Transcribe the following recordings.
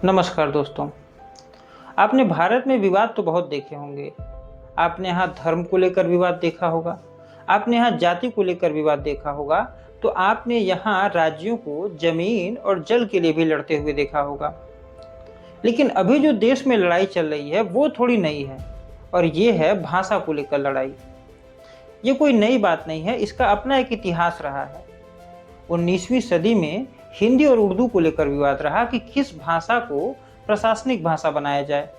नमस्कार दोस्तों। आपने भारत में विवाद तो बहुत देखे होंगे। आपने यहाँ धर्म को लेकर विवाद देखा होगा, आपने यहाँ जाति को लेकर विवाद देखा होगा, तो आपने यहाँ राज्यों को जमीन और जल के लिए भी लड़ते हुए देखा होगा। लेकिन अभी जो देश में लड़ाई चल रही है वो थोड़ी नई है, और ये है भाषा को लेकर लड़ाई। ये कोई नई बात नहीं है, इसका अपना एक इतिहास रहा है। 19वीं सदी में हिंदी और उर्दू को लेकर विवाद रहा कि किस भाषा को प्रशासनिक भाषा बनाया जाए।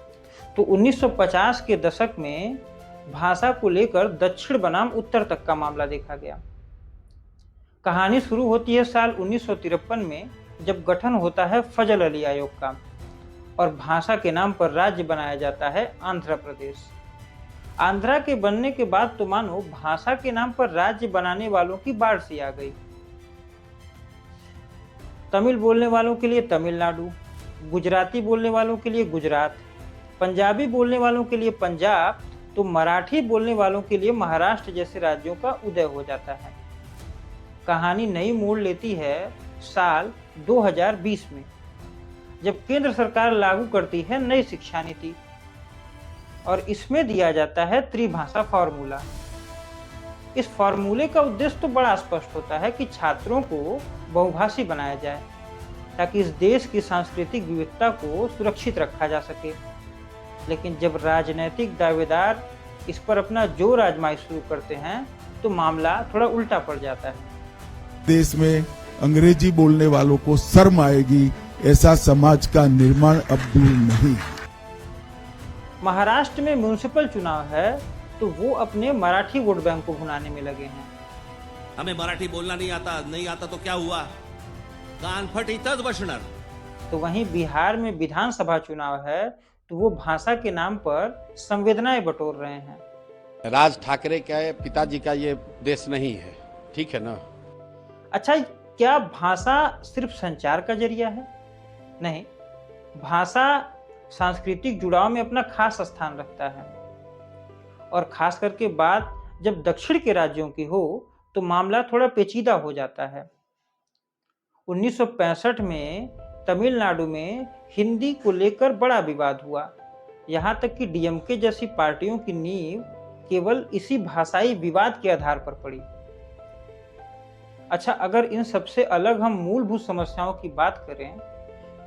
तो 1950 के दशक में भाषा को लेकर दक्षिण बनाम उत्तर तक का मामला देखा गया। कहानी शुरू होती है साल 1953 में, जब गठन होता है फजल अली आयोग का और भाषा के नाम पर राज्य बनाया जाता है आंध्र प्रदेश। आंध्रा के बनने के बाद तो मानो भाषा के नाम पर राज्य बनाने वालों की बाढ़ सी आ गई। तमिल बोलने वालों के लिए तमिलनाडु, गुजराती बोलने वालों के लिए गुजरात, पंजाबी बोलने वालों के लिए पंजाब, तो मराठी बोलने वालों के लिए महाराष्ट्र जैसे राज्यों का उदय हो जाता है। कहानी नई मोड़ लेती है साल 2020 में, जब केंद्र सरकार लागू करती है नई शिक्षा नीति और इसमें दिया जाता है त्रिभाषा फॉर्मूला। इस फॉर्मूले का उद्देश्य तो बड़ा स्पष्ट होता है कि छात्रों को बहुभाषी बनाया जाए, ताकि इस देश की सांस्कृतिक विविधता को सुरक्षित रखा जा सके। लेकिन जब राजनीतिक दावेदार इस पर अपना जोर आजमाइश शुरू करते हैं तो मामला थोड़ा उल्टा पड़ जाता है। देश में अंग्रेजी बोलने वालों को शर्म आएगी, ऐसा समाज का निर्माण अब दूर नहीं। महाराष्ट्र में म्युनिसिपल चुनाव है तो वो अपने मराठी वोट बैंक को भुनाने में लगे हैं। हमें मराठी बोलना नहीं आता तो क्या हुआ, कान फट इथंच बसणार। तो वहीं बिहार में विधानसभा चुनाव है तो वो भाषा के नाम पर संवेदनाएं बटोर रहे हैं। राज ठाकरे के पिताजी का ये देश नहीं है, ठीक है ना। अच्छा, क्या भाषा सिर्फ संचार का जरिया है? नहीं, भाषा सांस्कृतिक जुड़ाव में अपना खास स्थान रखता है, और खास करके बात जब दक्षिण के राज्यों की हो तो मामला थोड़ा पेचीदा हो जाता है। 1965 में तमिलनाडु में हिंदी को लेकर बड़ा विवाद हुआ, यहाँ तक कि डीएमके जैसी पार्टियों की नींव केवल इसी भाषाई विवाद के आधार पर पड़ी। अच्छा, अगर इन सबसे अलग हम मूलभूत समस्याओं की बात करें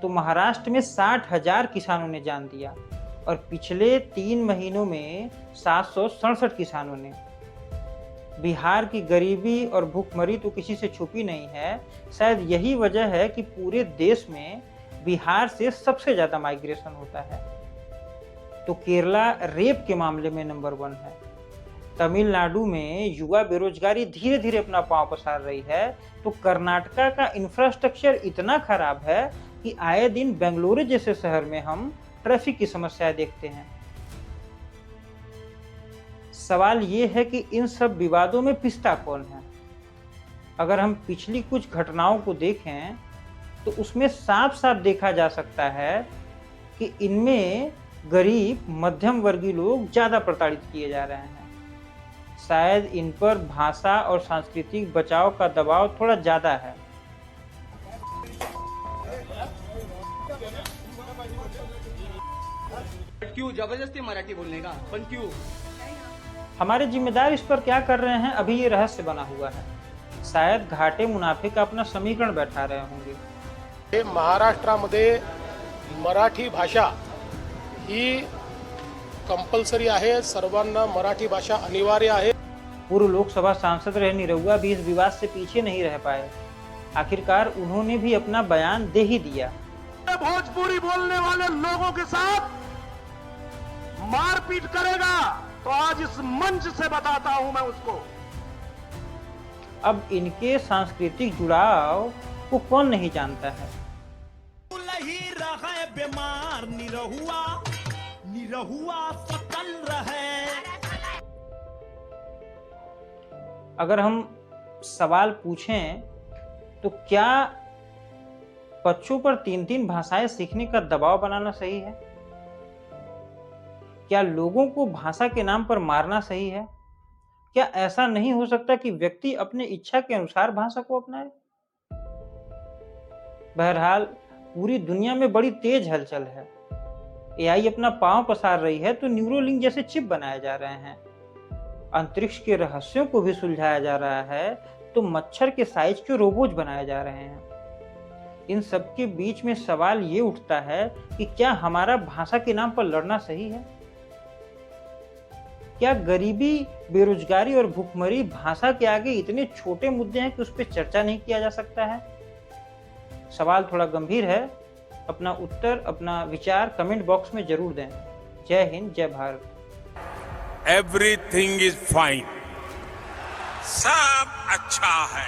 तो महाराष्ट्र में 60,000 किसानों ने जान दिया और पिछले 3 महीनों में 767 किसानों ने। बिहार की गरीबी और भूखमरी तो किसी से छुपी नहीं है। शायद यही वजह है कि पूरे देश में बिहार से सबसे ज्यादा माइग्रेशन होता है। तो केरला रेप के मामले में नंबर 1 है। तमिलनाडु में युवा बेरोजगारी धीरे धीरे अपना पांव पसार रही है। तो कर्नाटका का इंफ्रास्ट्रक्चर इतना खराब है कि आए दिन बेंगलुरु जैसे शहर में हम ट्रैफिक की समस्याएं देखते हैं। सवाल ये है कि इन सब विवादों में पिसता कौन है? अगर हम पिछली कुछ घटनाओं को देखें तो उसमें साफ साफ देखा जा सकता है कि इनमें गरीब मध्यम वर्गीय लोग ज्यादा प्रताड़ित किए जा रहे हैं। शायद इन पर भाषा और सांस्कृतिक बचाव का दबाव थोड़ा ज्यादा है। क्यों जबरदस्ती मराठी बोलने का, पण क्यों? हमारे जिम्मेदार इस पर क्या कर रहे हैं, अभी ये रहस्य बना हुआ है। शायद घाटे मुनाफे का अपना समीकरण बैठा रहे होंगे। महाराष्ट्रामध्ये मराठी भाषा ही कंपल्सरी आहे, सर्वांना मराठी भाषा अनिवार्य आहे। पूर्व लोकसभा सांसद रहे निरहुआ भी इस विवाद से पीछे नहीं रह पाए। आखिरकार उन्होंने भी अपना बयान दे ही दिया। भोजपुरी बोलने वाले लोगों के साथ मारपीट करेगा तो आज इस मंच से बताता हूं मैं उसको। अब इनके सांस्कृतिक जुड़ाव को कौन नहीं जानता है। बीमार निरहुआ सकल रहे। अगर हम सवाल पूछें तो क्या बच्चों पर 3-3 भाषाएं सीखने का दबाव बनाना सही है? क्या लोगों को भाषा के नाम पर मारना सही है? क्या ऐसा नहीं हो सकता कि व्यक्ति अपने इच्छा के अनुसार भाषा को अपनाए? बहरहाल पूरी दुनिया में बड़ी तेज हलचल है। एआई अपना पांव पसार रही है तो न्यूरोलिंक जैसे चिप बनाए जा रहे हैं। अंतरिक्ष के रहस्यों को भी सुलझाया जा रहा है तो मच्छर के साइज के रोबोट बनाए जा रहे हैं। इन सब के बीच में सवाल ये उठता है कि क्या हमारा भाषा के नाम पर लड़ना सही है? क्या गरीबी, बेरोजगारी और भूखमरी भाषा के आगे इतने छोटे मुद्दे हैं कि उस पर चर्चा नहीं किया जा सकता है? सवाल थोड़ा गंभीर है। अपना उत्तर, अपना विचार कमेंट बॉक्स में जरूर दें। जय हिंद, जय भारत। एवरीथिंग इज फाइन, सब अच्छा है।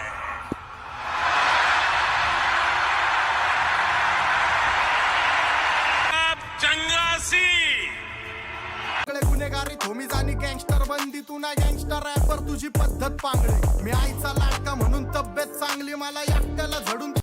अब चंगासी गुन्हेगारी थोमी जाणी गँगस्टर बंदी, तू ना गँगस्टर रॅपर, तुझी पद्धत पांगळे. मी आईचा लाडका म्हणून तब्येत चांगली, मला एकट्याला झडून